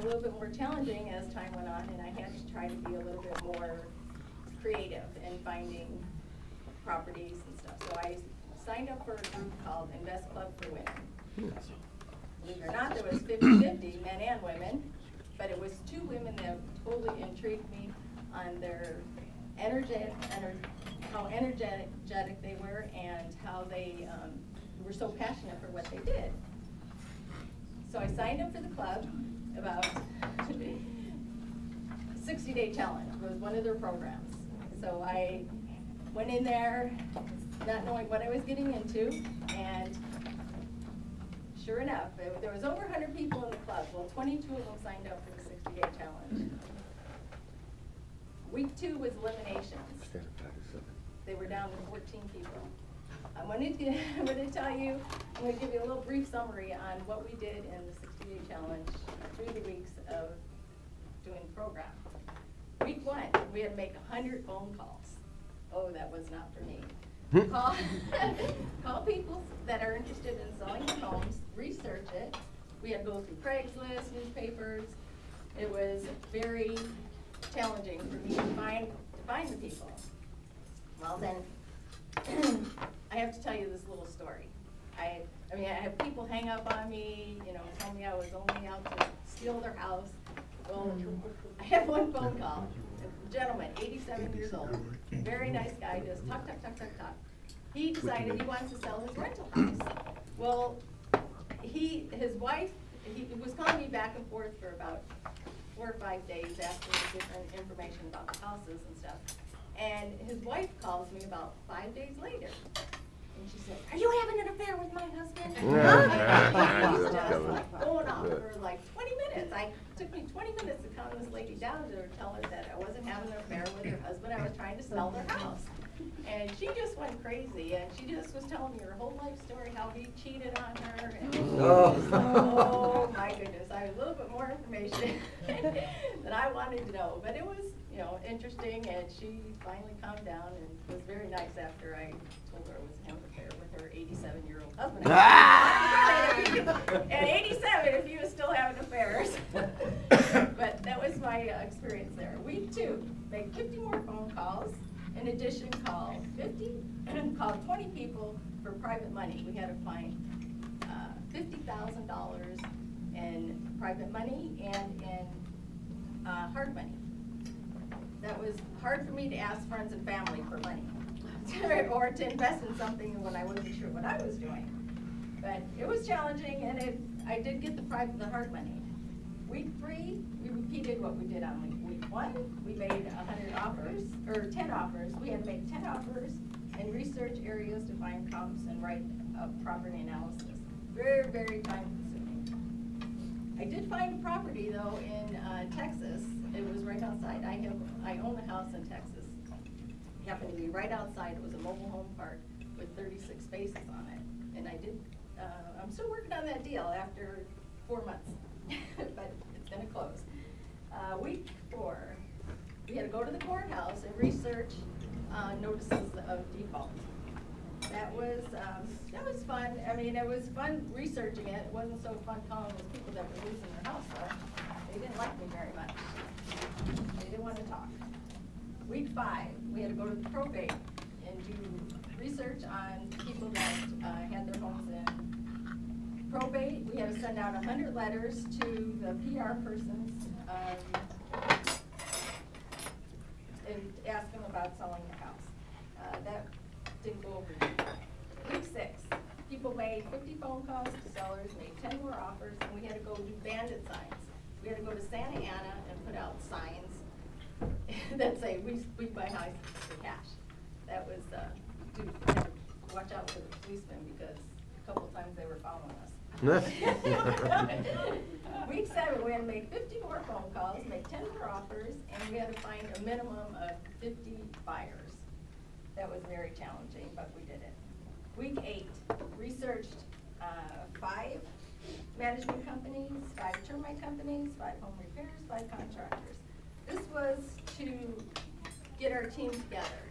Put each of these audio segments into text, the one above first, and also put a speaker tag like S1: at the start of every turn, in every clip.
S1: little bit more challenging as time went on, and I had to try to be a little bit more creative in finding properties and stuff. So I signed up for a group called Invest Club for Women. Believe it or not, there was 50-50, men and women, but it was two women that totally intrigued me on their how energetic they were, and how they were so passionate for what they did. So I signed up for the club. About 60-day challenge was one of their programs. So I went in there not knowing what I was getting into, and sure enough, there was over 100 people in the club. Well, 22 of them signed up for the 60-day challenge. Week 2 was eliminations. They were down to 14 people. I'm going to tell you, I'm going to give you a little brief summary on what we did in the 60-day challenge through the weeks of doing the program. Week 1, we had to make 100 phone calls. Oh, that was not for me. Call people that are interested in selling their homes, research it. We had to go through Craigslist, newspapers. It was very challenging for me to find the people. Well then, I have to tell you this little story. I mean, I have people hang up on me, tell me I was only out to steal their house. Well, I had one phone call, a gentleman, 87 years old, very nice guy, just talk. He decided he wants to sell his rental house. Well, his wife, he was calling me back and forth for about 4 or 5 days asking different information about the houses and stuff. And his wife calls me about 5 days later. And she said, "Are you having an affair with my husband?" He's just going on for like 20 minutes. It took me 20 minutes to calm this lady down to tell her that I wasn't having an affair with her husband. I was trying to sell their house. And she just went crazy, and she just was telling me her whole life story, how he cheated on her. And oh my goodness, I had a little bit more information than I wanted to know. But it was, interesting, and she finally calmed down and was very nice after I told her I was having an affair with her 87-year-old husband. At 87, if he was still having affairs. But that was my experience there. Week 2, make 50 more phone calls. In addition, called 20 people for private money. We had to find $50,000 in private money and in hard money. That was hard for me to ask friends and family for money or to invest in something when I wasn't sure what I was doing. But it was challenging, and I did get the hard money. Week 3, we repeated what we did on week 1. We made 100 offers, or 10 offers. We had to make 10 offers and research areas to find comps and write a property analysis. Very, very time consuming. I did find a property though in Texas. It was right outside. I own a house in Texas. It happened to be right outside. It was a mobile home park with 36 spaces on it. And I'm still working on that deal after 4 months. But it's going to close. Week 4, we had to go to the courthouse and research notices of default. That was fun. I mean, it was fun researching it. It wasn't so fun calling those people that were losing their house though. They didn't like me very much. They didn't want to talk. Week 5, we had to go to the probate and do research on people that had their homes in probate. We had to send out 100 letters to the PR persons and ask them about selling the house. That didn't go over. Week 6, people made 50 phone calls to sellers, made 10 more offers, and we had to go do bandit signs. We had to go to Santa Ana and put out signs that say, we buy houses for cash. That was, we had to watch out for the policemen because a couple of times they were following us. Week 7, we had to make 50 more phone calls, make 10 more offers, and we had to find a minimum of 50 buyers. That was very challenging, but we did it. Week 8, researched 5 management companies, 5 termite companies, 5 home repairs, 5 contractors. This was to get our team together.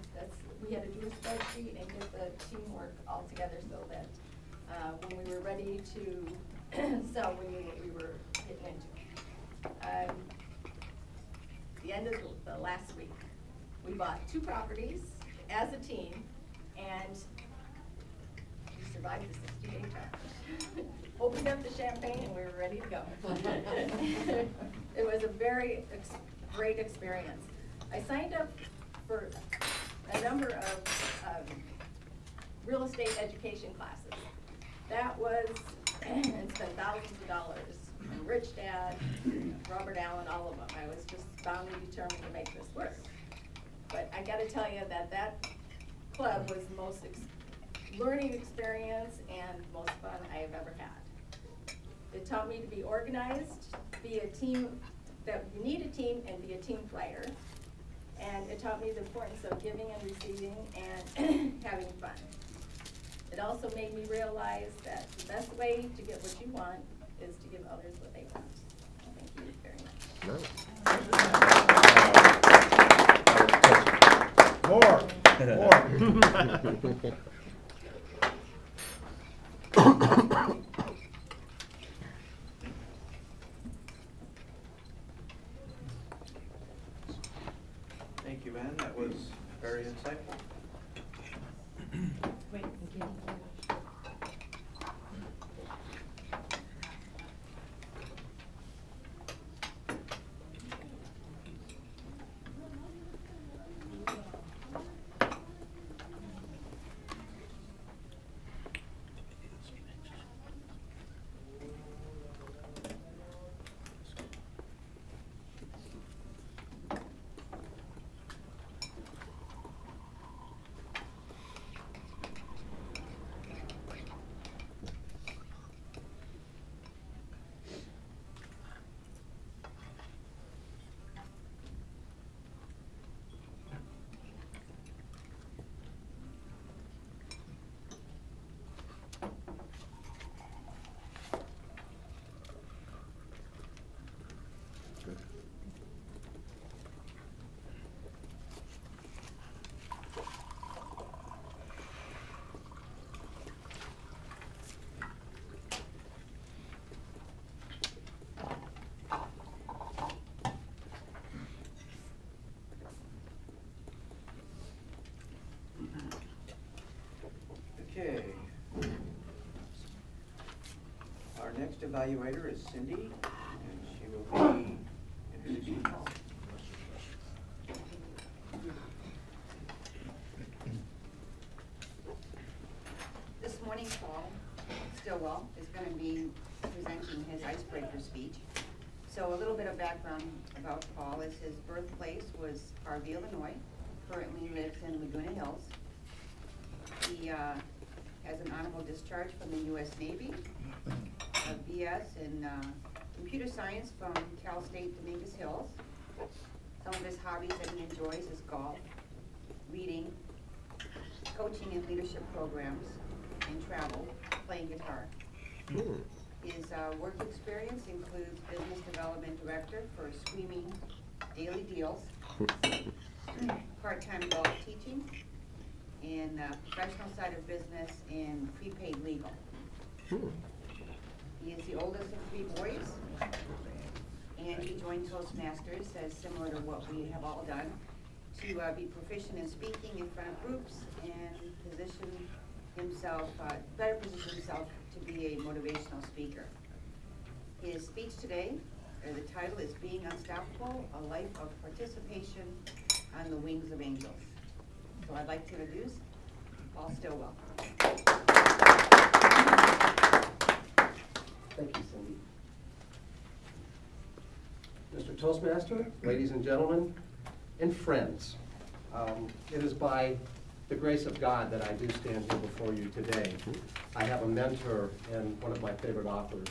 S1: We had to do a spreadsheet and get the teamwork all together so that when we were ready to sell, we knew what we were getting into. end of the last week. We bought 2 properties as a team, and we survived the 60-day challenge. Opened up the champagne, and we were ready to go. It was a very great experience. I signed up for a number of real estate education classes. That was, and spent thousands of dollars. And Rich Dad, Robert Allen, all of them. I was just bound and determined to make this work. But I gotta tell you that club was the most learning experience and most fun I have ever had. It taught me to be organized, be a team, that you need a team, and be a team player. And it taught me the importance of giving and receiving and having fun. It also made me realize that the best way to get what you want is to give others what they want. Thank you very much.
S2: More.
S3: Thank you, Ann. That was very insightful. Okay. Our next evaluator is Cindy, and she will be introducing Paul.
S4: This morning, Paul Stillwell is going to be presenting his icebreaker speech. So a little bit of background about Paul is his birthplace was Harvey, Illinois. Currently lives in Laguna Hills. He has an honorable discharge from the U.S. Navy, a BS in computer science from Cal State Dominguez Hills. Some of his hobbies that he enjoys is golf, reading, coaching and leadership programs, and travel, playing guitar. His work experience includes business development director for Screaming Daily Deals, part-time golf teaching, and professional side of business and prepaid legal. He is the oldest of 3 boys, and he joined Toastmasters, as similar to what we have all done, to be proficient in speaking in front of groups and position himself, better position himself to be a motivational speaker. His speech today, the title is Being Unstoppable, A Life of Participation on the Wings of Angels. So I'd like to introduce Paul Stillwell.
S5: Thank you, Cindy. Mr. Toastmaster, ladies and gentlemen, and friends, it is by the grace of God that I do stand here before you today. I have a mentor and one of my favorite authors,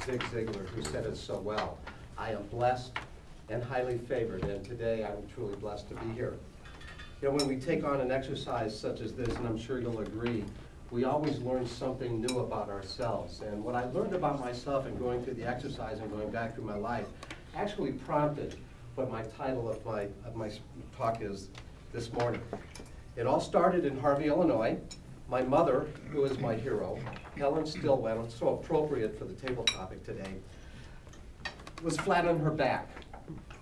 S5: Zig Ziglar, who said it so well. I am blessed and highly favored, and today I'm truly blessed to be here. You know, when we take on an exercise such as this, and I'm sure you'll agree, we always learn something new about ourselves. And what I learned about myself in going through the exercise and going back through my life actually prompted what my title of my talk is this morning. It all started in Harvey, Illinois. My mother, who is my hero, Helen Stillwell, so appropriate for the table topic today, was flat on her back.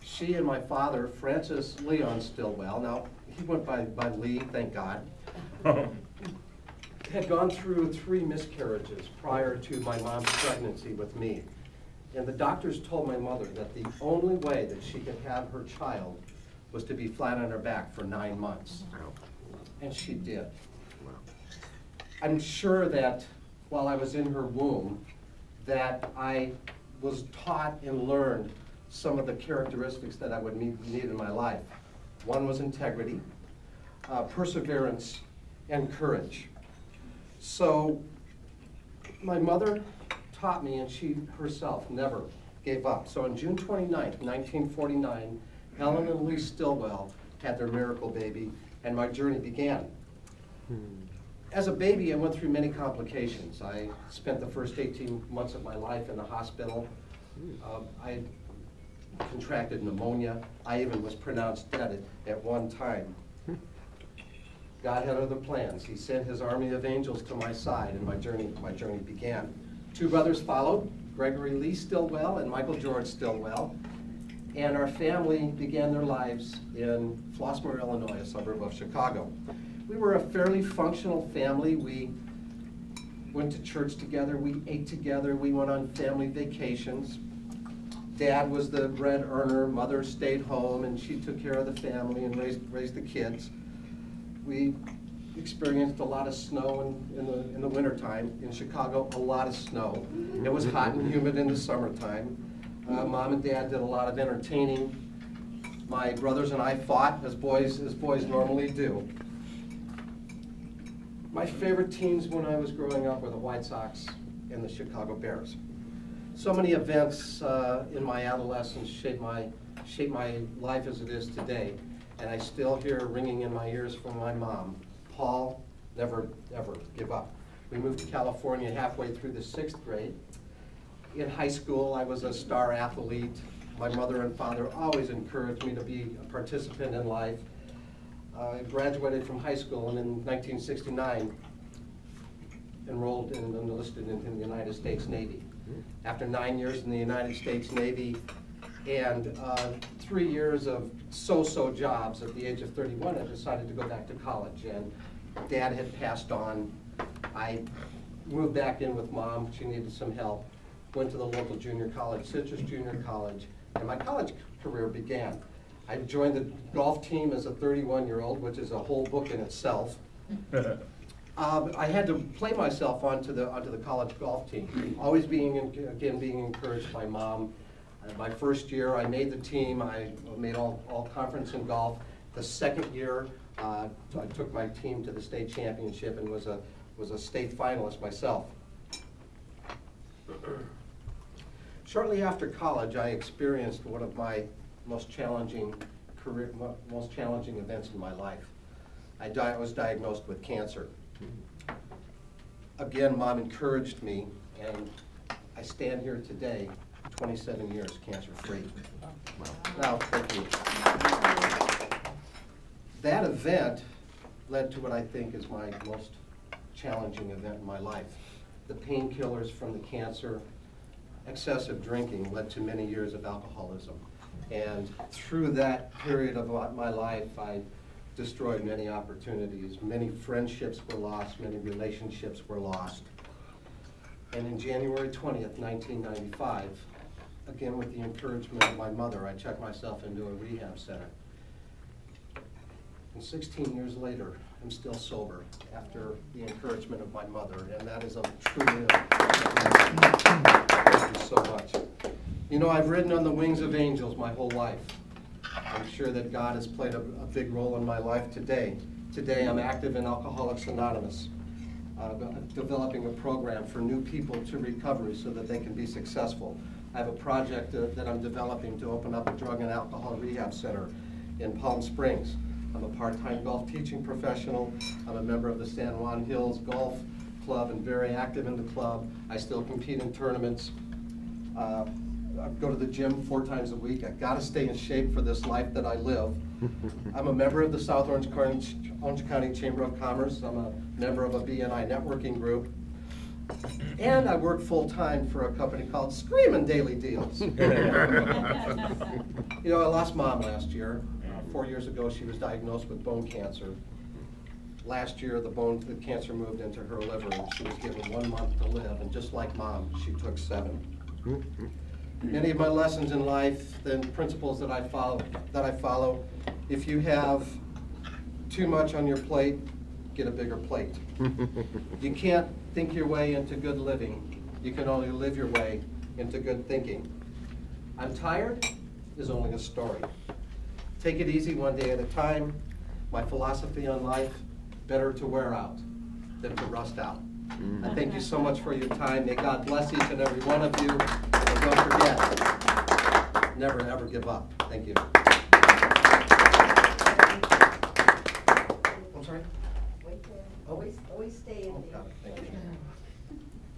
S5: She and my father, Francis Leon Stillwell, now he went by Lee, thank God, had gone through 3 miscarriages prior to my mom's pregnancy with me. And the doctors told my mother that the only way that she could have her child was to be flat on her back for 9 months. And she did. I'm sure that while I was in her womb, that I was taught and learned some of the characteristics that I would need in my life. One was integrity, perseverance, and courage. So my mother taught me, and she herself never gave up. So on June 29th, 1949, Helen and Lee Stillwell had their miracle baby, and my journey began. As a baby, I went through many complications. I spent the first 18 months of my life in the hospital. I contracted pneumonia. I even was pronounced dead at one time. God had other plans. He sent his army of angels to my side, and my journey began. 2 brothers followed, Gregory Lee Stillwell and Michael George Stillwell, and our family began their lives in Flossmoor, Illinois, a suburb of Chicago. We were a fairly functional family. We went to church together, we ate together, we went on family vacations. Dad was the bread earner, mother stayed home, and she took care of the family and raised the kids. We experienced a lot of snow in the wintertime. In Chicago, a lot of snow. It was hot and humid in the summertime. Mom and Dad did a lot of entertaining. My brothers and I fought, as boys normally do. My favorite teams when I was growing up were the White Sox and the Chicago Bears. So many events in my adolescence shaped my life as it is today, and I still hear ringing in my ears from my mom, Paul, never ever give up. We moved to California halfway through the 6th grade. In high school, I was a star athlete. My mother and father always encouraged me to be a participant in life. I graduated from high school, and in 1969, enrolled and enlisted into the United States Navy. After 9 years in the United States Navy and 3 years of so-so jobs, at the age of 31, I decided to go back to college, and Dad had passed on. I moved back in with Mom. She needed some help. Went to the local junior college, Citrus Junior College, and my college career began. I joined the golf team as a 31-year-old, which is a whole book in itself. I had to play myself onto the college golf team, always being encouraged by Mom. My first year, I made the team. I made all conference in golf. The second year, I took my team to the state championship and was a state finalist myself. Shortly after college, I experienced one of my most challenging events in my life. I was diagnosed with cancer. Again, Mom encouraged me, and I stand here today, 27 years cancer-free. Now, thank you. That event led to what I think is my most challenging event in my life. The painkillers from the cancer, excessive drinking led to many years of alcoholism. And through that period of my life, I destroyed many opportunities. Many friendships were lost, many relationships were lost. And in January 20th, 1995, again with the encouragement of my mother, I checked myself into a rehab center. And 16 years later, I'm still sober after the encouragement of my mother, and that is a truly thank you so much. You know, I've ridden on the wings of angels my whole life. I'm sure that God has played a big role in my life today. Today I'm active in Alcoholics Anonymous, developing a program for new people to recovery so that they can be successful. I have a project that I'm developing to open up a drug and alcohol rehab center in Palm Springs. I'm a part-time golf teaching professional. I'm a member of the San Juan Hills Golf Club and very active in the club. I still compete in tournaments. I go to the gym 4 times a week. I've got to stay in shape for this life that I live. I'm a member of the South Orange County Chamber of Commerce. I'm a member of a BNI networking group. And I work full-time for a company called Screamin' Daily Deals. You know, I lost Mom last year. 4 years ago, she was diagnosed with bone cancer. Last year, the cancer moved into her liver, and she was given 1 month to live, and just like Mom, she took 7. Many of my lessons in life, the principles that I follow, if you have too much on your plate, get a bigger plate. You can't think your way into good living. You can only live your way into good thinking. I'm tired is only a story. Take it easy one day at a time. My philosophy on life, better to wear out than to rust out. I thank you so much for your time. May God bless each and every one of you. And don't forget, never ever give up. Thank you. I'm sorry?
S1: Wait there.
S5: Oh.
S1: Always stay in
S5: Oh,
S1: the.
S5: got it. Thank you.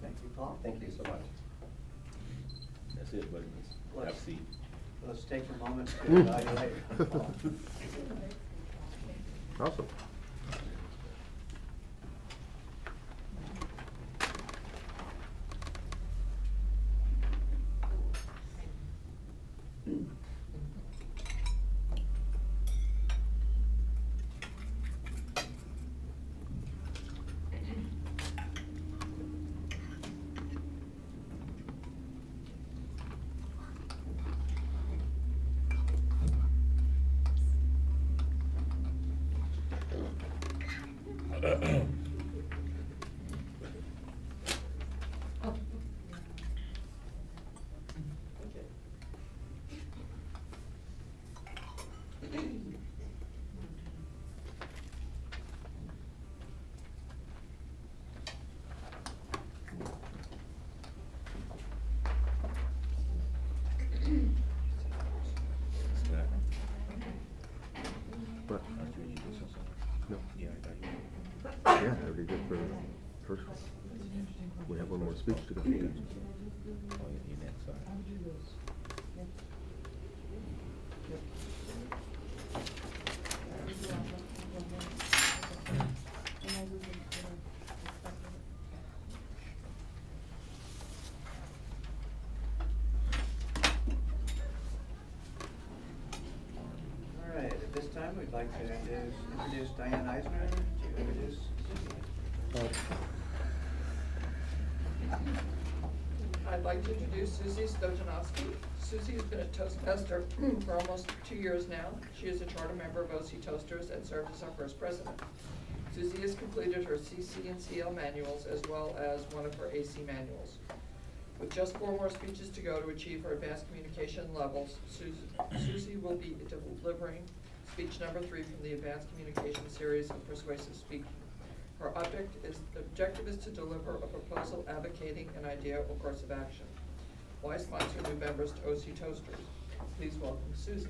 S3: Thank you, Paul.
S5: Thank you so much.
S2: That's it, buddy. Have a seat.
S3: Let's take a moment to evaluate Paul.
S2: Awesome.
S6: What? No.
S2: Yeah, I thought you
S6: Yeah, I already did for the first one. We have one more speech to go.
S2: were. Oh, yeah, in that side.
S3: All right, at this time, we'd like to introduce Diane Eisner to introduce Susie.
S7: I'd like to introduce Susie Stojanowski. Susie has been a Toastmaster for almost 2 years now. She is a charter member of OC Toasters and served as our first president. Susie has completed her CC and CL manuals as well as one of her AC manuals. With just 4 more speeches to go to achieve her advanced communication levels, Susie will be delivering speech number 3 from the Advanced Communication Series of Persuasive Speaking. Her objective is to deliver a proposal advocating an idea or course of action. Why sponsor new members to OC Toasters? Please welcome Susie.